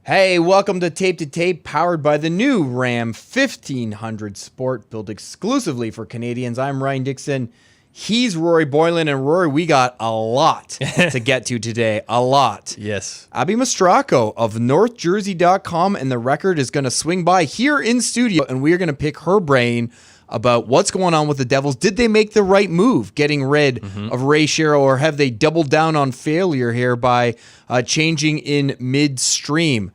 Hey, welcome to Tape, powered by the new Ram 1500 Sport, built exclusively for Canadians. I'm Ryan Dixon. He's Rory Boylan, and Rory, we got a lot to get to today. A lot. Yes. Abbey Mastracco of NorthJersey.com, and the record is going to swing by here in studio, and we are going to pick her brain about what's going on with the Devils. Did they make the right move getting rid of Ray Shero, or have they doubled down on failure here by changing in midstream?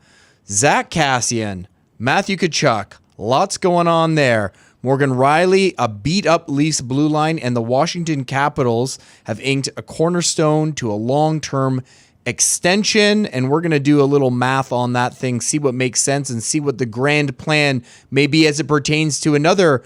Zack Kassian, Matthew Tkachuk, lots going on there. Morgan Rielly, a beat-up Leafs blue line, and the Washington Capitals have inked a cornerstone to a long-term extension, and we're going to do a little math on that thing, see what makes sense, and see what the grand plan may be as it pertains to another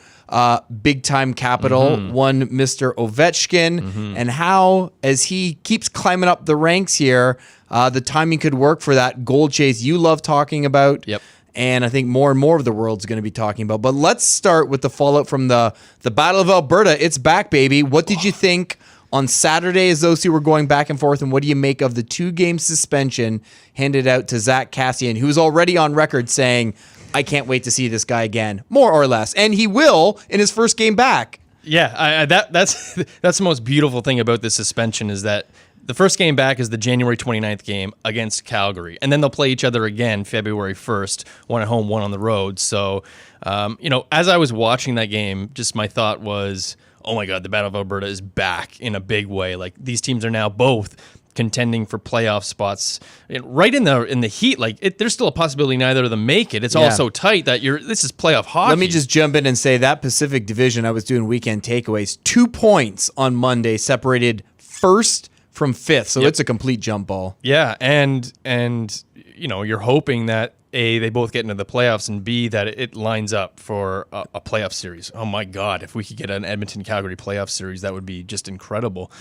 big-time Capital, one Mr. Ovechkin, and how, as he keeps climbing up the ranks here, the timing could work for that goal chase you love talking about. Yep. And I think more and more of the world's going to be talking about. But let's start with the fallout from the Battle of Alberta. It's back, baby. What did you think on Saturday as those two were going back and forth? And what do you make of the 2-game suspension handed out to Zack Kassian, who's already on record saying, I can't wait to see this guy again, more or less. And he will in his first game back. Yeah, that's the most beautiful thing about this suspension is that the first game back is the January 29th game against Calgary. And then they'll play each other again February 1st, one at home, one on the road. So, as I was watching that game, just my thought was, oh my God, the Battle of Alberta is back in a big way. Like, these teams are now both contending for playoff spots right in the heat. Like, there's still a possibility neither of them make it. It's all so tight that this is playoff hockey. Let me just jump in and say that Pacific Division, I was doing weekend takeaways, 2 points on Monday separated first from fifth, so it's a complete jump ball. Yeah, and you're hoping that A, they both get into the playoffs, and B, that it lines up for a playoff series. Oh my God, if we could get an Edmonton-Calgary playoff series, that would be just incredible.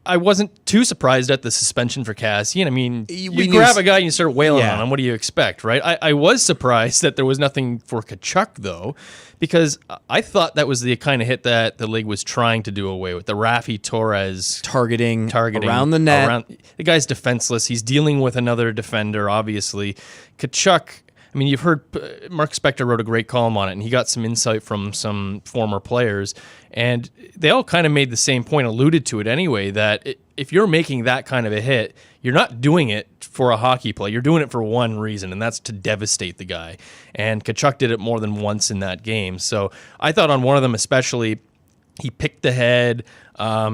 I wasn't too surprised at the suspension for Kassian. I mean, you grab a guy and you start wailing on him. What do you expect, right? I was surprised that there was nothing for Tkachuk, though, because I thought that was the kind of hit that the league was trying to do away with. The Rafi Torres targeting around the net. The guy's defenseless. He's dealing with another defender, obviously. Tkachuk, I mean, you've heard Mark Spector wrote a great column on it, and he got some insight from some former players, and they all kind of made the same point, alluded to it anyway, that if you're making that kind of a hit, you're not doing it for a hockey play. You're doing it for one reason, and that's to devastate the guy. And Tkachuk did it more than once in that game. So I thought on one of them especially, he picked the head.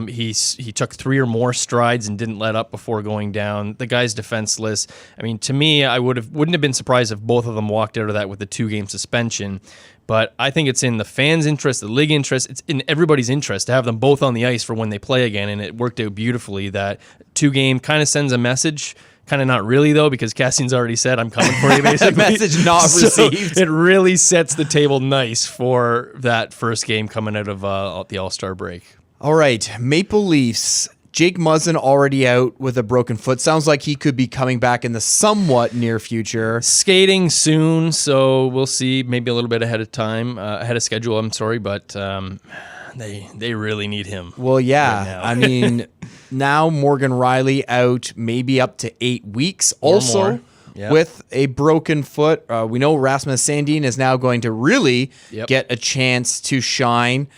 He took 3 or more strides and didn't let up before going down. The guy's defenseless. I mean, to me, I wouldn't have been surprised if both of them walked out of that with a 2-game suspension. But I think it's in the fans' interest, the league interest. It's in everybody's interest to have them both on the ice for when they play again. And it worked out beautifully. That 2-game kind of sends a message. Kind of not really, though, because Cassian's already said, I'm coming for you, basically. Message not received. It really sets the table nice for that first game coming out of the All-Star break. All right, Maple Leafs. Jake Muzzin already out with a broken foot. Sounds like he could be coming back in the somewhat near future. Skating soon, so we'll see. Maybe a little bit ahead of schedule, I'm sorry, but they really need him. Well, yeah. Right, I mean, now Morgan Rielly out maybe up to 8 weeks. Also, with a broken foot. We know Rasmus Sandin is now going to really get a chance to shine.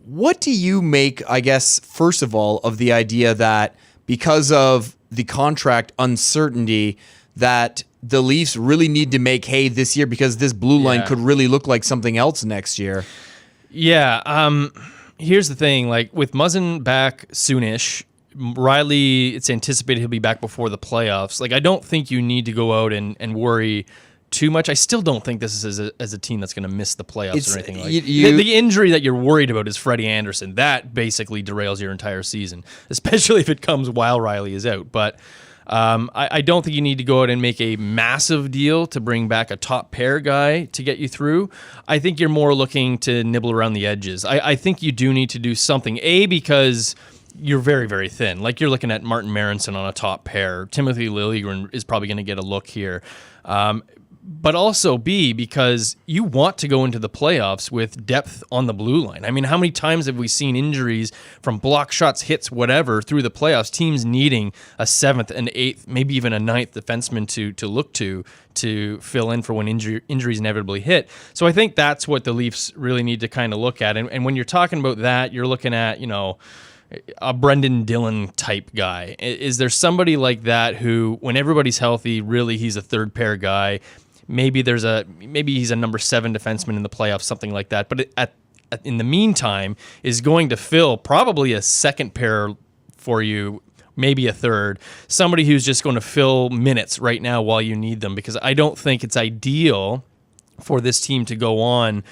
What do you make, I guess, first of all, of the idea that because of the contract uncertainty that the Leafs really need to make hay this year because this blue line could really look like something else next year? Yeah. Here's the thing. Like, with Muzzin back soonish, Rielly, it's anticipated he'll be back before the playoffs. Like, I don't think you need to go out and worry too much. I still don't think this is as a team that's going to miss the playoffs or anything like that. The injury that you're worried about is Freddie Anderson. That basically derails your entire season, especially if it comes while Rielly is out. But I don't think you need to go out and make a massive deal to bring back a top pair guy to get you through. I think you're more looking to nibble around the edges. I think you do need to do something, because you're very, very thin. Like, you're looking at Martin Marinson on a top pair. Timothy Liljegren is probably going to get a look here. but also B, because you want to go into the playoffs with depth on the blue line. I mean, how many times have we seen injuries from block shots, hits, whatever, through the playoffs, teams needing a 7th, an 8th, maybe even a 9th defenseman to look to fill in for when injuries inevitably hit. So I think that's what the Leafs really need to kind of look at. And when you're talking about that, you're looking at, a Brendan Dillon type guy. Is there somebody like that who, when everybody's healthy, really he's a third pair guy? Maybe he's a number 7 defenseman in the playoffs, something like that. But in the meantime, is going to fill probably a second pair for you, maybe a third. Somebody who's just going to fill minutes right now while you need them, because I don't think it's ideal for this team to go on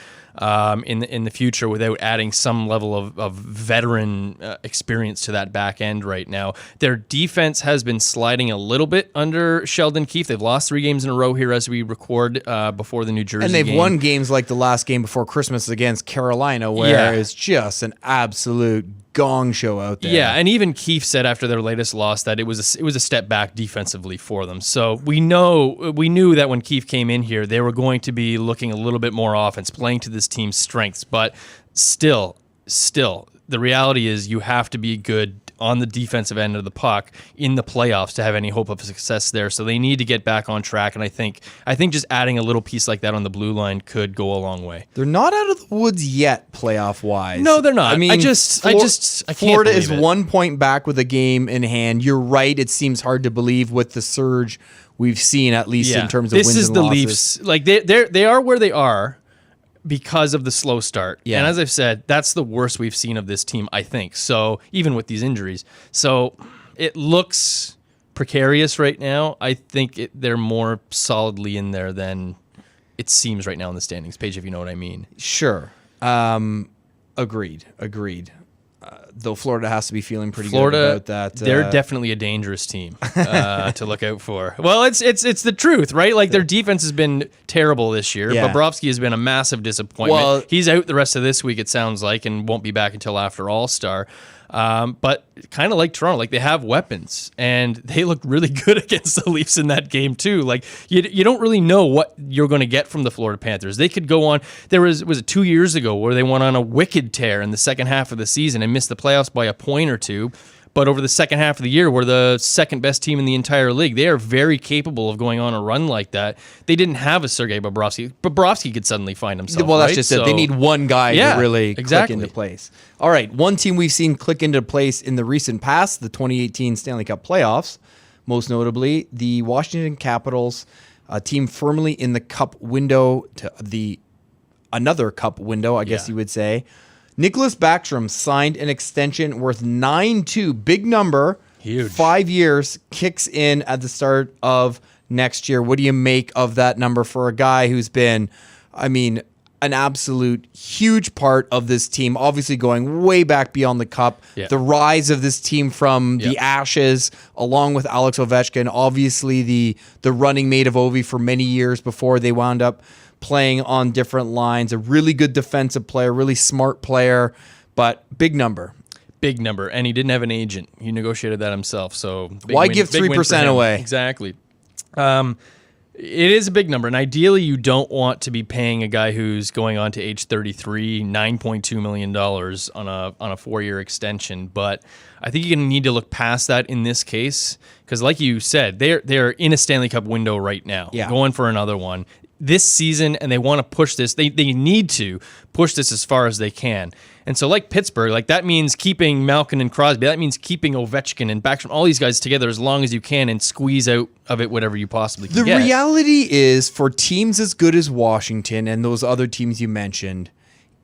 in the future without adding some level of veteran experience to that back end right now. Their defense has been sliding a little bit under Sheldon Keefe. They've lost 3 games in a row here as we record before the New Jersey And they've game. won games like the last game before Christmas against Carolina, where it's just an absolute gong show out there. Yeah, and even Keefe said after their latest loss that it was a step back defensively for them. So we knew that when Keefe came in here, they were going to be looking a little bit more offense, playing to this team's strengths. But still, the reality is you have to be good on the defensive end of the puck in the playoffs to have any hope of success there. So they need to get back on track, and I think just adding a little piece like that on the blue line could go a long way. They're not out of the woods yet, playoff wise. No, they're not. I mean, I can't Florida believe is it. 1 point back with a game in hand. You're right. It seems hard to believe with the surge we've seen, at least in terms of wins and losses. This is the Leafs. Like they are where they are because of the slow start. Yeah. And as I've said, that's the worst we've seen of this team, I think. So even with these injuries. So it looks precarious right now. I think they're more solidly in there than it seems right now in the standings page, if you know what I mean. Sure. Agreed. Though Florida has to be feeling pretty good about that. They're definitely a dangerous team to look out for. Well, it's the truth, right? Like their defense has been terrible this year. Yeah. Bobrovsky has been a massive disappointment. Well, he's out the rest of this week, it sounds like, and won't be back until after All-Star. But kind of like Toronto, like they have weapons, and they looked really good against the Leafs in that game too. Like you don't really know what you're going to get from the Florida Panthers. They could go on. Was it 2 years ago where they went on a wicked tear in the second half of the season and missed the playoffs by a point or two. But over the second half of the year, we're the second best team in the entire league. They are very capable of going on a run like that. They didn't have a Sergei Bobrovsky. Bobrovsky could suddenly find himself. Well, that's right? just it. They need one guy to really click into place. All right, one team we've seen click into place in the recent past, the 2018 Stanley Cup playoffs, most notably the Washington Capitals, a team firmly in the cup window to another cup window, I guess you would say. Nicklas Backstrom signed an extension worth $9.2, big number. Huge. 5 years, kicks in at the start of next year. What do you make of that number for a guy who's been, an absolute huge part of this team, obviously going way back beyond the cup. Yeah. The rise of this team from the ashes, along with Alex Ovechkin, obviously the running mate of Ovi for many years before they wound up playing on different lines. A really good defensive player, really smart player, but big number. Big number. And he didn't have an agent. He negotiated that himself. So why give 3% away? Exactly. It is a big number, and ideally you don't want to be paying a guy who's going on to age 33 $9.2 million on a 4-year extension. But I think you're going to need to look past that in this case, because like you said, they're in a Stanley Cup window right now, going for another one this season, and they want to push this. They need to push this as far as they can. And so like Pittsburgh, like that means keeping Malkin and Crosby. That means keeping Ovechkin and Backstrom, all these guys together as long as you can and squeeze out of it whatever you possibly can get. The reality is for teams as good as Washington and those other teams you mentioned,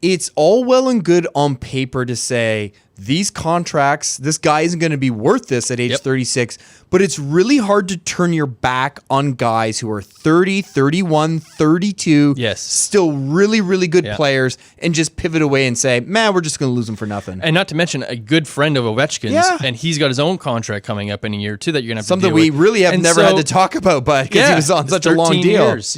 it's all well and good on paper to say these contracts, this guy isn't going to be worth this at age 36, but it's really hard to turn your back on guys who are 30, 31, 32, still really, really good players, and just pivot away and say, man, we're just going to lose them for nothing. And not to mention a good friend of Ovechkin's, and he's got his own contract coming up in a year too that you're going to have something to we deal with. really have never had to talk about, but because he was on such a long deal. Years.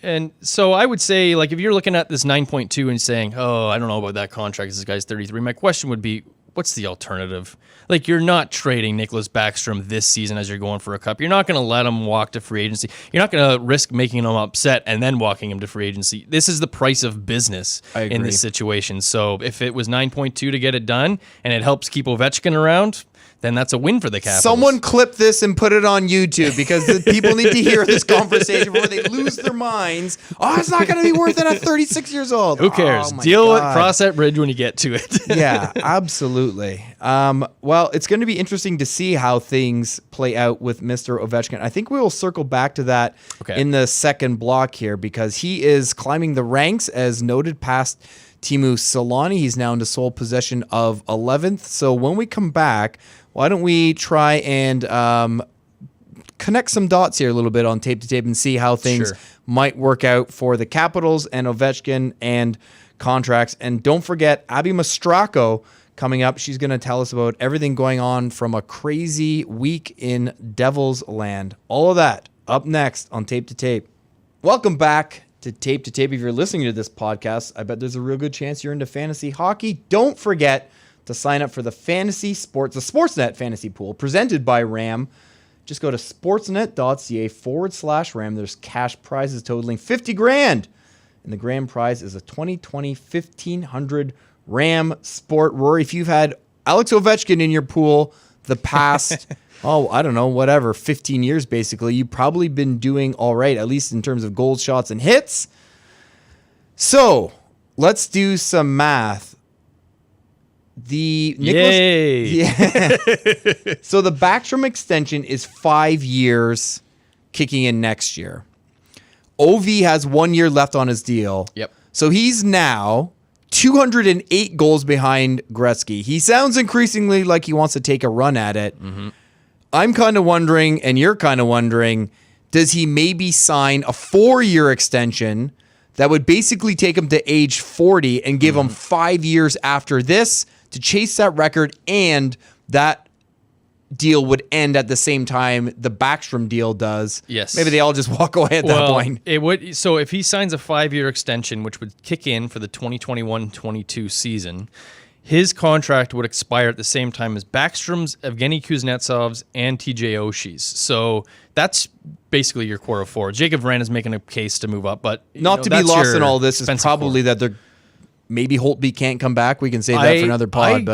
And so I would say, like, if you're looking at this 9.2 and saying, oh, I don't know about that contract, this guy's 33, my question would be, what's the alternative? Like, you're not trading Nicklas Backstrom this season as you're going for a cup. You're not going to let him walk to free agency. You're not going to risk making him upset and then walking him to free agency. This is the price of business in this situation. So if it was 9.2 to get it done and it helps keep Ovechkin around, then that's a win for the Capitals. Someone clip this and put it on YouTube, because the people need to hear this conversation before they lose their minds. Oh, it's not going to be worth it at 36 years old. Who cares? Cross that bridge when you get to it. Yeah, absolutely. Well, it's going to be interesting to see how things play out with Mr. Ovechkin. I think we will circle back to that in the second block here, because he is climbing the ranks, as noted, past Teemu Selanne. He's now into sole possession of 11th. So when we come back, why don't we try and connect some dots here a little bit on tape to tape and see how things might work out for the Capitals and Ovechkin and contracts. And don't forget, Abbey Mastracco coming up. She's going to tell us about everything going on from a crazy week in Devil's Land. All of that up next on Tape to Tape. Welcome back to Tape to Tape. If you're listening to this podcast, I bet there's a real good chance you're into fantasy hockey. Don't forget to sign up for the Sportsnet fantasy pool presented by RAM. Just go to sportsnet.ca/RAM. There's cash prizes totaling $50,000. And the grand prize is a 2020 1500 RAM Sport. Rory, if you've had Alex Ovechkin in your pool the past, 15 years basically, you've probably been doing all right, at least in terms of goals, shots, and hits. So let's do some math. The Nicklas, So the Backstrom extension is 5 years, kicking in next year. OV has 1 year left on his deal. Yep. So he's now 208 goals behind Gretzky. He sounds increasingly like he wants to take a run at it. Mm-hmm. I'm kind of wondering, and you're kind of wondering, does he maybe sign a 4-year extension that would basically take him to age 40 and give him 5 years after this to chase that record, and that deal would end at the same time the Backstrom deal does? Yes. Maybe they all just walk away at that point. It would. So if he signs a 5-year extension, which would kick in for the 2021-22 season, his contract would expire at the same time as Backstrom's, Evgeny Kuznetsov's, and TJ Oshie's. So that's basically your core of four. Jacob Vrana is making a case to move up, but not to be lost in all this is probably that they're maybe Holtby can't come back. We can save that for another pod.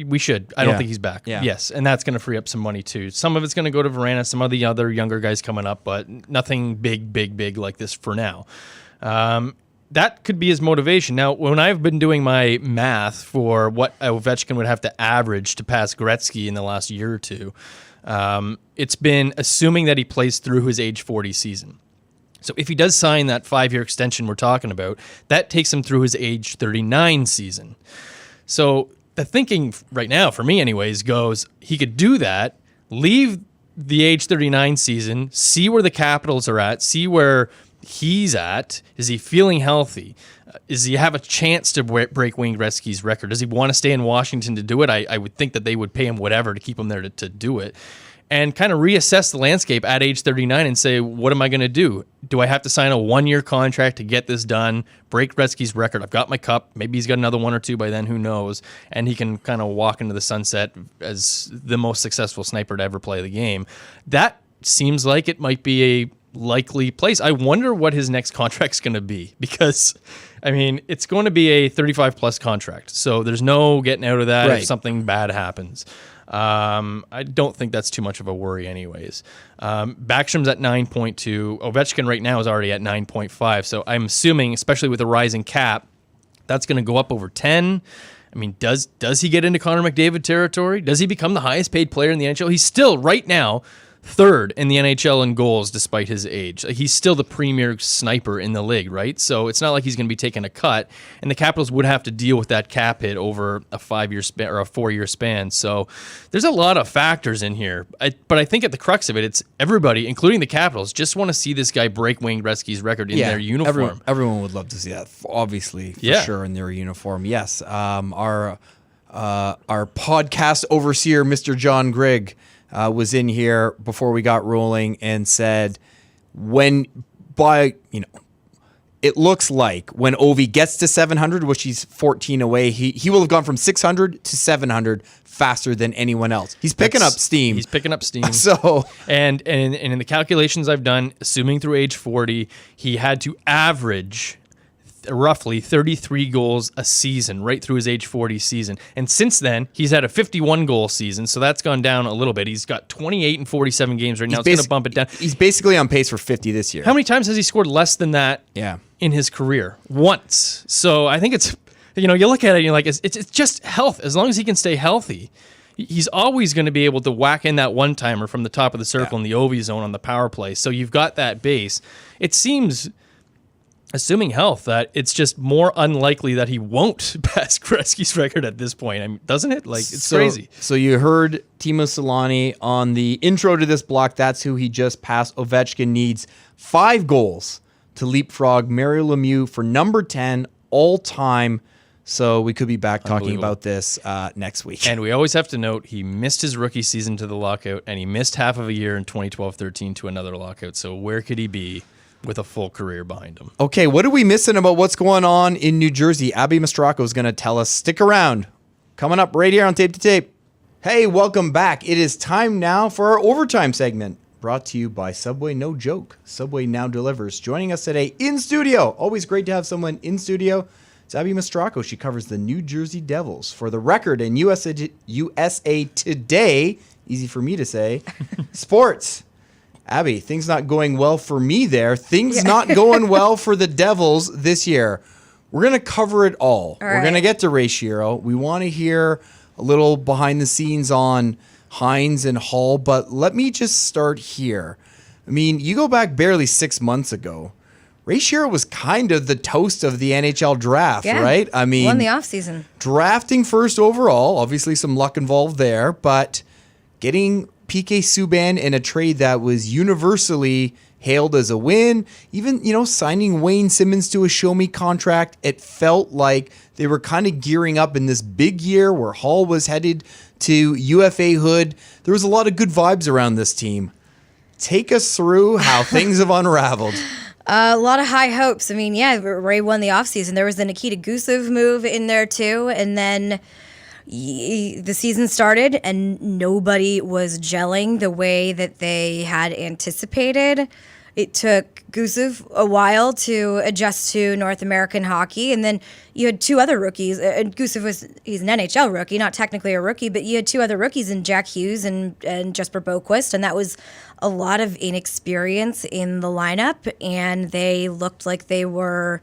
We should. I don't think he's back. Yeah. Yes, and that's going to free up some money too. Some of it's going to go to Vrana, some of the other younger guys coming up, but nothing big like this for now. That could be his motivation. Now, when I've been doing my math for what Ovechkin would have to average to pass Gretzky in the last year or two, it's been assuming that he plays through his age 40 season. So if he does sign that 5-year extension we're talking about, that takes him through his age 39 season. So the thinking right now, for me anyways, goes he could do that, leave the age 39 season, see where the Capitals are at, see where he's at. Is he feeling healthy? Does he have a chance to break Wayne Gretzky's record? Does he want to stay in Washington to do it? I would think that they would pay him whatever to keep him there to do it. And kind of reassess the landscape at age 39 and say, what am I going to do? Do I have to sign a 1-year contract to get this done, break Gretzky's record? I've got my cup. Maybe he's got another 1 or 2 by then, who knows? And he can kind of walk into the sunset as the most successful sniper to ever play the game. That seems like it might be a likely place. I wonder what his next contract's going to be, because, I mean, it's going to be a 35-plus contract. So there's no getting out of that if something bad happens. I don't think that's too much of a worry anyways. Backstrom's at 9.2. Ovechkin right now is already at 9.5. So I'm assuming, especially with the rising cap, that's going to go up over 10. I mean, does he get into Connor McDavid territory? Does he become the highest paid player in the NHL? He's still right now third in the NHL in goals despite his age. He's still the premier sniper in the league, right? So it's not like he's going to be taking a cut, and the Capitals would have to deal with that cap hit over a 5-year span or a 4-year span. So there's a lot of factors in here. But I think at the crux of it, it's everybody, including the Capitals, just want to see this guy break Wayne Gretzky's record in their uniform. Everyone would love to see that, obviously, for sure, in their uniform. Yes, our podcast overseer, Mr. John Grigg, was in here before we got rolling and said, it looks like when Ovi gets to 700, which he's 14 away, he will have gone from 600 to 700 faster than anyone else. He's picking up steam. He's picking up steam. So and in the calculations I've done, assuming through age 40, he had to average roughly 33 goals a season right through his age 40 season. And since then, he's had a 51 goal season, so that's gone down a little bit. He's got 28 and 47 games right now. It's going to bump it down. He's basically on pace for 50 this year. How many times has he scored less than that in his career? Once. So I think it's, you look at it and you're like, it's just health. As long as he can stay healthy, he's always going to be able to whack in that one-timer from the top of the circle in the OV zone on the power play. So you've got that base. It seems, assuming health, that it's just more unlikely that he won't pass Gretzky's record at this point. I mean, doesn't it? Like, it's crazy. So you heard Timo Solani on the intro to this block. That's who he just passed. Ovechkin needs 5 goals to leapfrog Mario Lemieux for number 10 all time. So we could be back talking about this next week. And we always have to note he missed his rookie season to the lockout, and he missed half of a year in 2012-13 to another lockout. So where could he be with a full career behind him? Okay, what are we missing about what's going on in New Jersey? Abbey Mastracco is going to tell us. Stick around. Coming up right here on Tape to Tape. Hey, welcome back. It is time now for our overtime segment, brought to you by Subway. No joke. Subway now delivers. Joining us today in studio. Always great to have someone in studio. It's Abbey Mastracco. She covers the New Jersey Devils for The Record and USA Today. Easy for me to say. Sports. Abby, things not going well for me there. Things not going well for the Devils this year. We're going to cover it all. We're going to get to Ray Shero. We want to hear a little behind the scenes on Hines and Hall, but let me just start here. I mean, you go back barely 6 months ago. Ray Shero was kind of the toast of the NHL draft, right? I mean, won the offseason. Drafting first overall, obviously some luck involved there, but getting PK Subban in a trade that was universally hailed as a win. Even, signing Wayne Simmons to a show-me contract, it felt like they were kind of gearing up in this big year where Hall was headed to UFA Hood. There was a lot of good vibes around this team. Take us through how things have unraveled. A lot of high hopes. I mean, Ray won the offseason. There was the Nikita Gusev move in there, too, and then the season started and nobody was gelling the way that they had anticipated. It took Gusev a while to adjust to North American hockey, and then you had 2 other rookies. And Gusev he's an NHL rookie, not technically a rookie, but you had 2 other rookies in Jack Hughes and Jesper Boquist, and that was a lot of inexperience in the lineup, and they looked like they were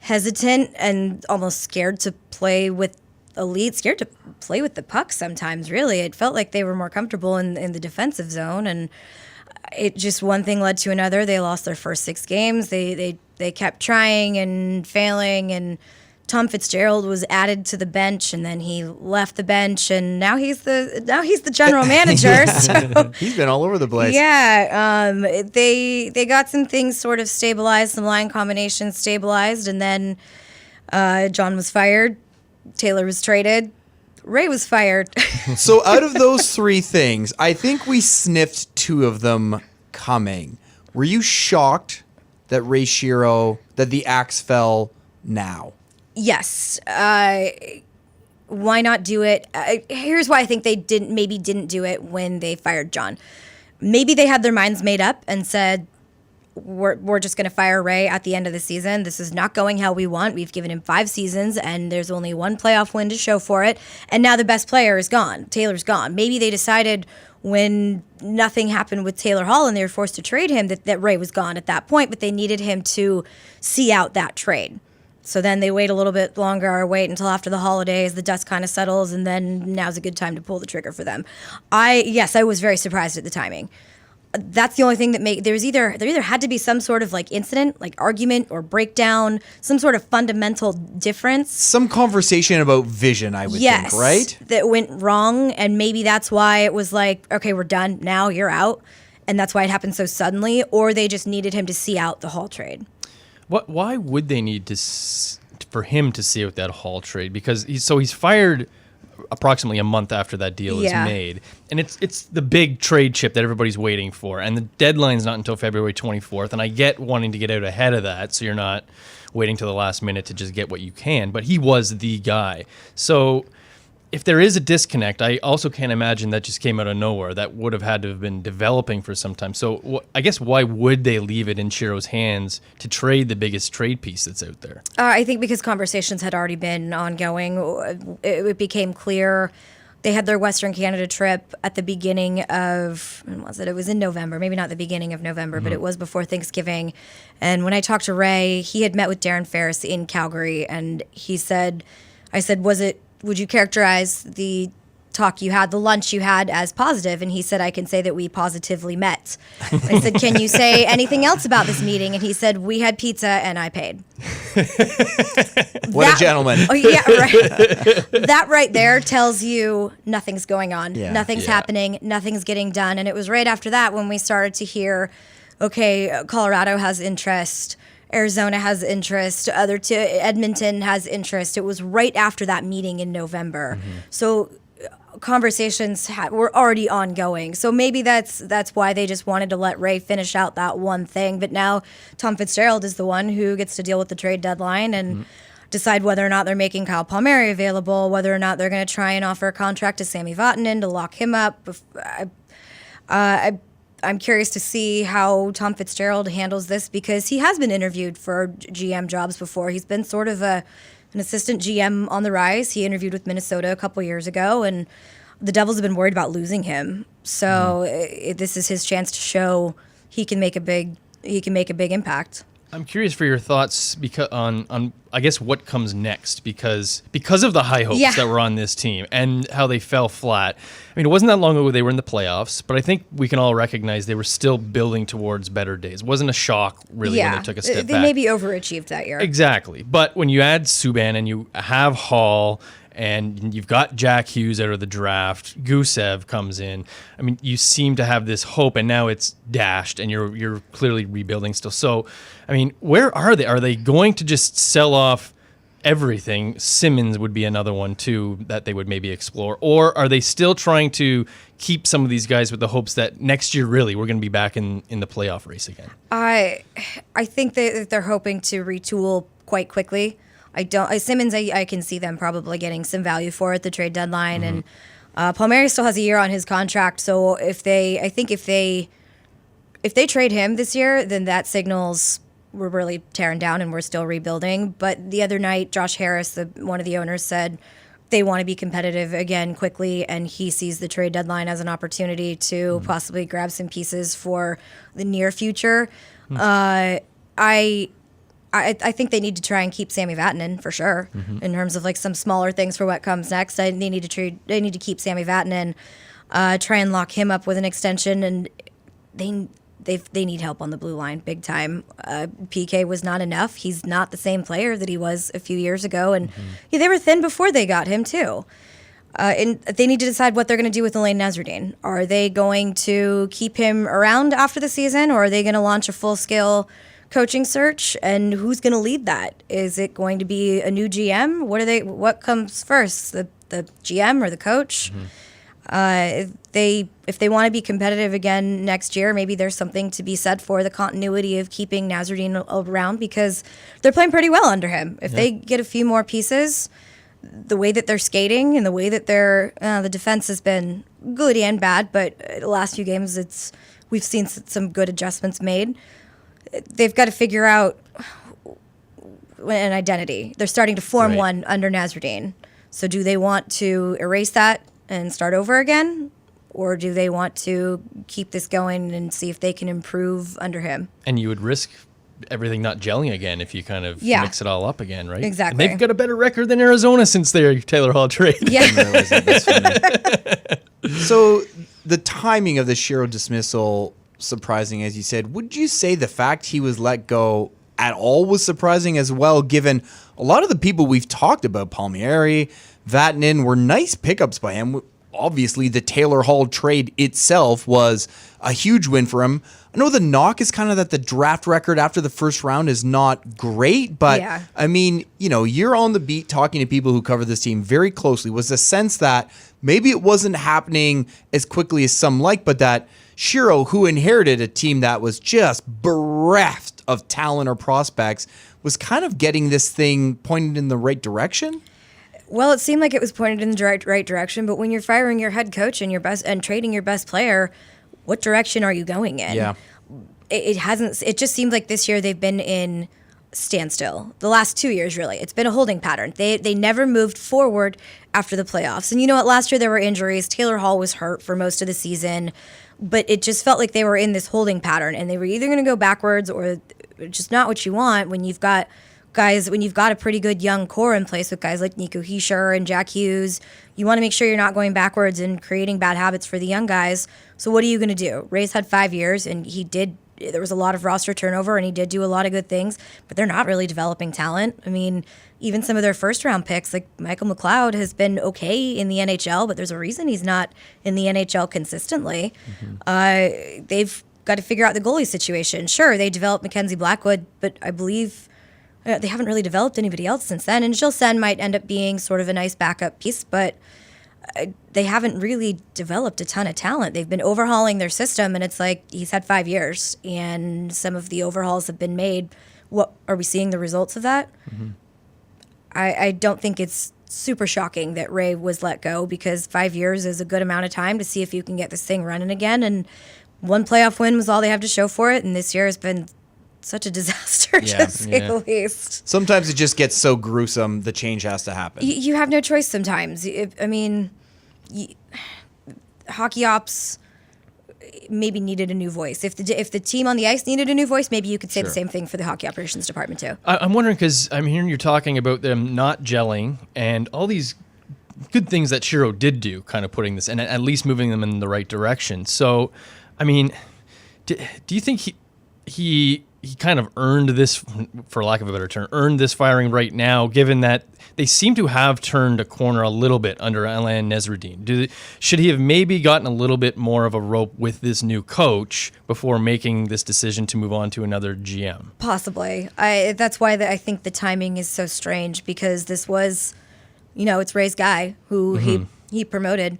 hesitant and almost scared to play with elite, scared to play with the puck sometimes, really. It felt like they were more comfortable in the defensive zone, and it just one thing led to another. They lost their first 6 games. They kept trying and failing, and Tom Fitzgerald was added to the bench, and then he left the bench, and now he's the general manager. So, he's been all over the place. Yeah, they got some things sort of stabilized, some line combinations stabilized, and then John was fired. Taylor was traded. Ray was fired. So out of those 3 things, I think we sniffed 2 of them coming. Were you shocked that Ray Shero, that the axe fell now? Yes. Why not do it? Here's why I think they didn't do it when they fired John. Maybe they had their minds made up and said, we're just going to fire Ray at the end of the season. This is not going how we want. We've given him 5 seasons, and there's only 1 playoff win to show for it. And now the best player is gone. Taylor's gone. Maybe they decided when nothing happened with Taylor Hall and they were forced to trade him that Ray was gone at that point, but they needed him to see out that trade. So then they wait a little bit longer, or wait until after the holidays, the dust kind of settles, and then now's a good time to pull the trigger for them. I was very surprised at the timing. That's the only thing that there either had to be some sort of like incident, like argument or breakdown, some sort of fundamental difference. Some conversation about vision, I would think, right? That went wrong, and maybe that's why it was like, okay, we're done now, you're out, and that's why it happened so suddenly, or they just needed him to see out the Hall trade. Why would they need for him to see out that Hall trade? Because he's fired approximately a month after that deal is made. And it's the big trade chip that everybody's waiting for. And the deadline's not until February 24th. And I get wanting to get out ahead of that, so you're not waiting till the last minute to just get what you can. But he was the guy. So if there is a disconnect, I also can't imagine that just came out of nowhere. That would have had to have been developing for some time. So I guess why would they leave it in Shero's hands to trade the biggest trade piece that's out there? I think because conversations had already been ongoing. It became clear. They had their Western Canada trip at the beginning of, when was it? It was in November. Maybe not the beginning of November, but it was before Thanksgiving. And when I talked to Ray, he had met with Darren Ferris in Calgary, and I said, would you characterize the talk you had, the lunch you had, as positive? And he said, I can say that we positively met. I said, can you say anything else about this meeting? And he said, we had pizza and I paid. What a gentleman. Oh, yeah, right. That right there tells you nothing's going on. Yeah. Nothing's happening. Nothing's getting done. And it was right after that when we started to hear, okay, Colorado has interest. Arizona has interest. Edmonton has interest. It was right after that meeting in November. So conversations were already ongoing. So maybe that's why they just wanted to let Ray finish out that one thing. But now Tom Fitzgerald is the one who gets to deal with the trade deadline and decide whether or not they're making Kyle Palmieri available, whether or not they're going to try and offer a contract to Sami Vatanen to lock him up. I'm curious to see how Tom Fitzgerald handles this, because he has been interviewed for GM jobs before. He's been sort of an assistant GM on the rise. He interviewed with Minnesota a couple years ago, and the Devils have been worried about losing him. So this is his chance to show he can make a big impact. I'm curious for your thoughts on I guess what comes next, because of the high hopes that were on this team and how they fell flat. I mean, it wasn't that long ago they were in the playoffs, but I think we can all recognize they were still building towards better days. It wasn't a shock, really, when they took a step back. They maybe overachieved that year. Exactly. But when you add Subban and you have Hall and you've got Jack Hughes out of the draft, Gusev comes in, I mean, you seem to have this hope, and now it's dashed, and you're clearly rebuilding still. So, I mean, where are they? Are they going to just sell off everything? Simmons would be another one, too, that they would maybe explore. Or are they still trying to keep some of these guys with the hopes that next year, really, we're going to be back in the playoff race again? I think that they're hoping to retool quite quickly. Simmons, I can see them probably getting some value for at the trade deadline, and Palmieri still has a year on his contract. So if they trade him this year, then that signals we're really tearing down and we're still rebuilding. But the other night, Josh Harris, one of the owners, said they want to be competitive again quickly, and he sees the trade deadline as an opportunity to possibly grab some pieces for the near future. I think they need to try and keep Sami Vatanen for sure. In terms of like some smaller things for what comes next. They need to keep Sami Vatanen, try and lock him up with an extension, and they need help on the blue line big time. PK was not enough. He's not the same player that he was a few years ago, and they were thin before they got him too. And they need to decide what they're going to do with Alain Nasreddine. Are they going to keep him around after the season, or are they going to launch a full-scale coaching search? And who's going to lead that? Is it going to be a new GM? What comes first, the GM or the coach? If they want to be competitive again next year, maybe there's something to be said for the continuity of keeping Nasreddine around, because they're playing pretty well under him. If they get a few more pieces, the way that they're skating and the way that the defense has been good and bad, but the last few games we've seen some good adjustments made. They've got to figure out an identity. They're starting to form one under Nasreddine. So do they want to erase that and start over again? Or do they want to keep this going and see if they can improve under him? And you would risk everything not gelling again if you kind of mix it all up again, right? Exactly. And they've got a better record than Arizona since their Taylor Hall trade. Yeah. So the timing of the Shero dismissal, surprising, as you said. Would you say the fact he was let go at all was surprising as well, given a lot of the people we've talked about, Palmieri, Vatanen, were nice pickups by him? obviously the Taylor Hall trade itself was a huge win for him. I know the knock is kind of that the draft record after the first round is not great, but I mean, you're on the beat talking to people who cover this team very closely. Was the sense that maybe it wasn't happening as quickly as some like, but that Shero, who inherited a team that was just bereft of talent or prospects, was kind of getting this thing pointed in the right direction? Well, it seemed like it was pointed in the right direction, but when you're firing your head coach and trading your best player, what direction are you going in? Yeah. It just seems like this year they've been in standstill. The last 2 years, really. It's been a holding pattern. They never moved forward after the playoffs. And you know what? Last year there were injuries. Taylor Hall was hurt for most of the season. But it just felt like they were in this holding pattern, and they were either going to go backwards or just not what you want when you've got a pretty good young core in place with guys like Nico Hischier and Jack Hughes. You want to make sure you're not going backwards and creating bad habits for the young guys. So what are you going to do? Ray's had 5 years, and there was a lot of roster turnover, and he did do a lot of good things, but they're not really developing talent. I mean, even some of their first-round picks, like Michael McLeod, has been okay in the NHL, but there's a reason he's not in the NHL consistently. They've got to figure out the goalie situation. Sure, they developed Mackenzie Blackwood, but I believe they haven't really developed anybody else since then. And Jill Sen might end up being sort of a nice backup piece, but they haven't really developed a ton of talent. They've been overhauling their system, and it's like he's had 5 years, and some of the overhauls have been made. What are we seeing the results of that? I don't think it's super shocking that Ray was let go, because 5 years is a good amount of time to see if you can get this thing running again. And one playoff win was all they have to show for it, and this year has been such a disaster, to say the least. Sometimes it just gets so gruesome, the change has to happen. You have no choice sometimes. Hockey ops maybe needed a new voice. If the team on the ice needed a new voice, maybe you could say the same thing for the hockey operations department too. I'm wondering, because I'm hearing you're talking about them not gelling and all these good things that Shero did do, kind of putting this and at least moving them in the right direction. So, I mean, do you think he kind of earned this, for lack of a better term, earned this firing right now, given that they seem to have turned a corner a little bit under Alain Nesreddine? Should he have maybe gotten a little bit more of a rope with this new coach before making this decision to move on to another GM? Possibly. That's why I think the timing is so strange, because this was, it's Ray's guy who he promoted.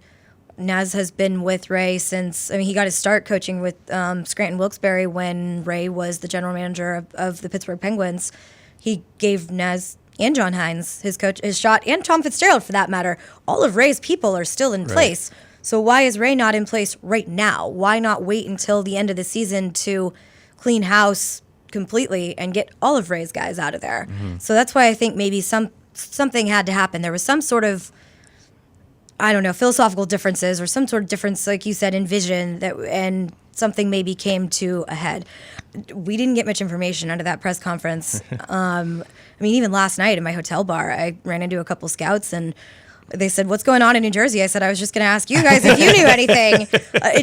Naz has been with Ray since, he got his start coaching with Scranton Wilkes-Barre when Ray was the general manager of the Pittsburgh Penguins. He gave Naz and John Hines, his coach, his shot, and Tom Fitzgerald for that matter. All of Ray's people are still in place. So why is Ray not in place right now? Why not wait until the end of the season to clean house completely and get all of Ray's guys out of there? So that's why I think maybe something had to happen. There was some sort of, philosophical differences or some sort of difference, like you said, in vision, and something maybe came to a head. We didn't get much information out of that press conference. Even last night in my hotel bar, I ran into a couple scouts, and they said, "What's going on in New Jersey?" I said, "I was just going to ask you guys if you knew anything."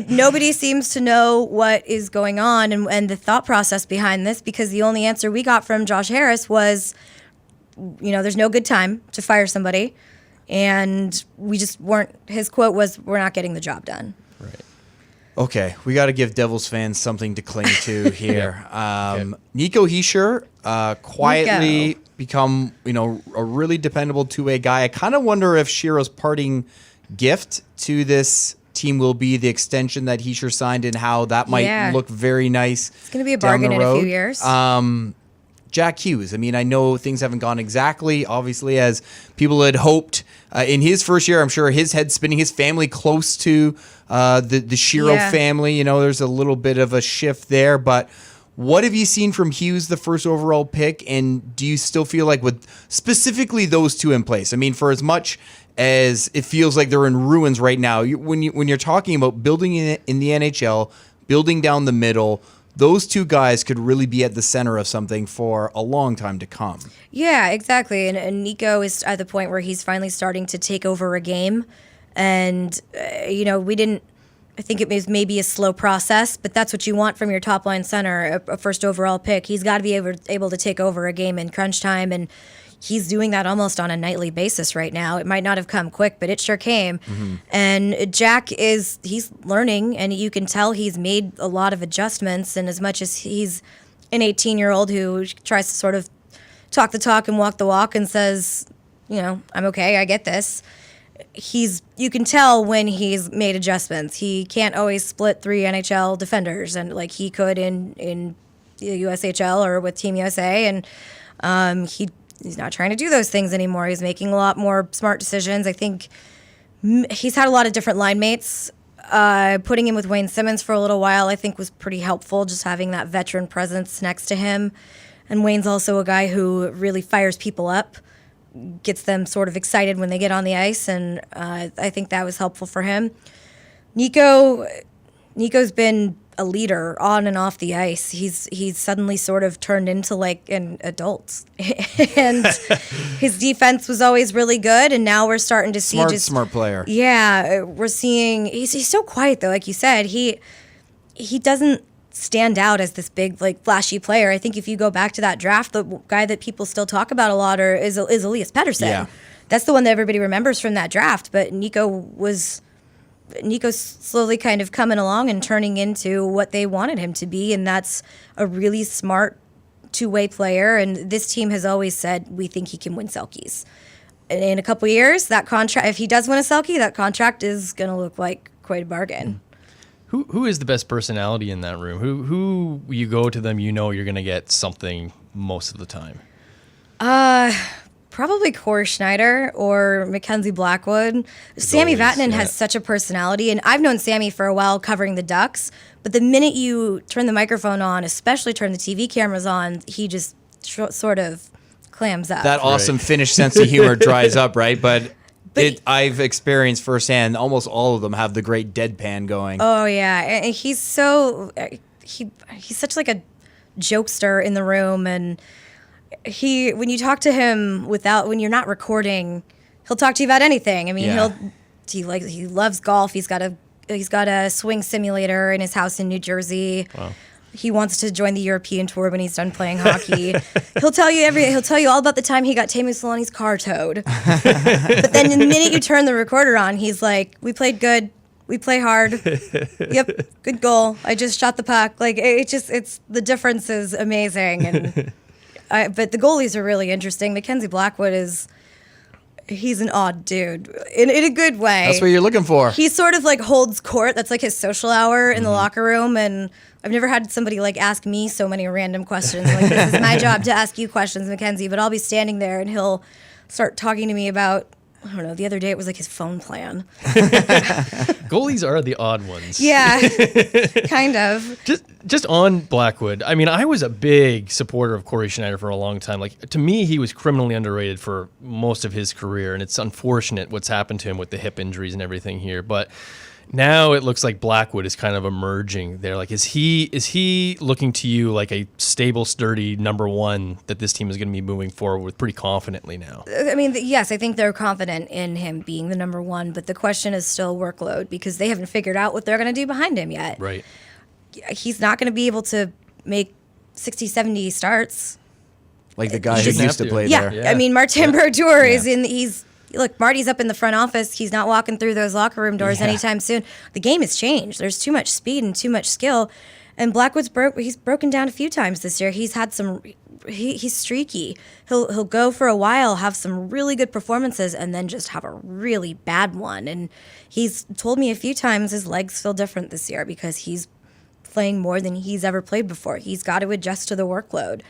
Nobody seems to know what is going on and the thought process behind this, because the only answer we got from Josh Harris was, there's no good time to fire somebody. And we just weren't, his quote was, "We're not getting the job done." Right. Okay, we got to give Devils fans something to cling to here. Nico Hischier quietly become, a really dependable two-way guy. I kind of wonder if Shero's parting gift to this team will be the extension that Hischier signed, and how that might look very nice. It's going to be a bargain in a few years. Jack Hughes. I know things haven't gone exactly, obviously, as people had hoped. In his first year, I'm sure his head spinning, his family close to the Shero family. There's a little bit of a shift there. But what have you seen from Hughes, the first overall pick? And do you still feel like with specifically those two in place? For as much as it feels like they're in ruins right now, when you're talking about building in the NHL, building down the middle, those two guys could really be at the center of something for a long time to come. Yeah, exactly. And Nico is at the point where he's finally starting to take over a game. And, I think it was maybe a slow process, but that's what you want from your top line center, a first overall pick. He's got to be able to take over a game in crunch time. And he's doing that almost on a nightly basis right now. It might not have come quick, but it sure came. And Jack he's learning, and you can tell he's made a lot of adjustments. And as much as he's an 18-year-old who tries to sort of talk the talk and walk the walk and says, I'm okay, I get this. You can tell when he's made adjustments. He can't always split 3 NHL defenders, and like he could in the USHL or with Team USA, and he's not trying to do those things anymore. He's making a lot more smart decisions. I think he's had a lot of different line mates. Putting him with Wayne Simmons for a little while, I think, was pretty helpful, just having that veteran presence next to him. And Wayne's also a guy who really fires people up, gets them sort of excited when they get on the ice, and I think that was helpful for him. Nico's been a leader on and off the ice. He's suddenly sort of turned into like an adult, and his defense was always really good, and now we're starting to see smart player. Yeah, we're seeing he's so quiet though, like you said. He doesn't stand out as this big, like, flashy player. I think if you go back to that draft, the guy that people still talk about a lot is Elias Pettersson. Yeah. That's the one that everybody remembers from that draft. But Nico's slowly kind of coming along and turning into what they wanted him to be, and that's a really smart two-way player. And this team has always said, we think he can win Selkies. And in a couple years, that contract, if he does win a Selkie, that contract is going to look like quite a bargain. Who is the best personality in that room? Who you go to them, you're going to get something most of the time? Probably Corey Schneider or Mackenzie Blackwood. Sammy Vatanen has such a personality, and I've known Sammy for a while covering the Ducks, but the minute you turn the microphone on, especially turn the TV cameras on, he just sort of clams up. That awesome Finnish sense of humor dries up, right? But I've experienced firsthand, almost all of them have the great deadpan going. Oh, yeah. And he's such like a jokester in the room, and when you talk to him when you're not recording, he'll talk to you about anything. I mean, he loves golf. He's got a swing simulator in his house in New Jersey. Wow. He wants to join the European tour when he's done playing hockey. He'll tell you all about the time he got Teemu Selanne's car towed. But then the minute you turn the recorder on, he's like, "We played good. We play hard. Yep, good goal. I just shot the puck." Like it's the difference is amazing. And but the goalies are really interesting. Mackenzie Blackwood he's an odd dude in a good way. That's what you're looking for. He sort of like holds court. That's like his social hour in the locker room, and I've never had somebody like ask me so many random questions. Like, this is my job to ask you questions, Mackenzie, but I'll be standing there and he'll start talking to me about, I don't know, the other day it was like his phone plan. Goalies are the odd ones. Yeah, kind of. Just on Blackwood, I mean, I was a big supporter of Corey Schneider for a long time. Like, to me, he was criminally underrated for most of his career, and it's unfortunate what's happened to him with the hip injuries and everything here. But now it looks like Blackwood is kind of emerging there. Like, is he looking to you like a stable, sturdy number one that this team is going to be moving forward with pretty confidently now? I mean, yes, I think they're confident in him being the number one, but the question is still workload because they haven't figured out what they're going to do behind him yet. Right. He's not going to be able to make 60, 70 starts. Like the guy who used to play there. Yeah, I mean, Martin Brodeur is look, Marty's up in the front office. He's not walking through those locker room doors anytime soon. The game has changed. There's too much speed and too much skill. And Blackwood's he's broken down a few times this year. He's had he's streaky. He'll go for a while, have some really good performances, and then just have a really bad one. And he's told me a few times his legs feel different this year because he's playing more than he's ever played before. He's got to adjust to the workload.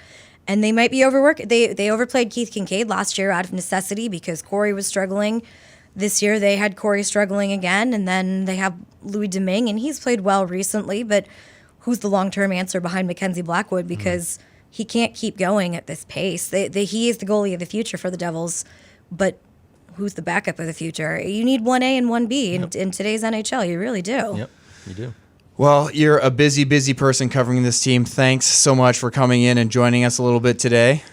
And they might be overworked. They overplayed Keith Kincaid last year out of necessity because Corey was struggling. This year they had Corey struggling again, and then they have Louis Domingue, and he's played well recently, but who's the long-term answer behind Mackenzie Blackwood because he can't keep going at this pace. He is the goalie of the future for the Devils, but who's the backup of the future? You need 1A and 1B in today's NHL. You really do. Yep, you do. Well, you're a busy, busy person covering this team. Thanks so much for coming in and joining us a little bit today.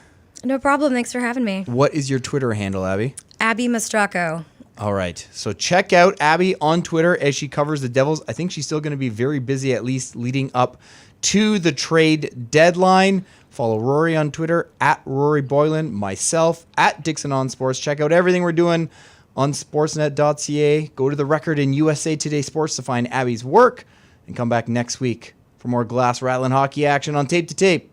No problem. Thanks for having me. What is your Twitter handle, Abby? Abbey Mastracco. All right. So check out Abby on Twitter as she covers the Devils. I think she's still going to be very busy, at least leading up to the trade deadline. Follow Rory on Twitter at Rory Boylan, myself at Dixon on Sports. Check out everything we're doing on sportsnet.ca. Go to the Record in USA Today Sports to find Abby's work, and come back next week for more glass rattling hockey action on Tape to Tape.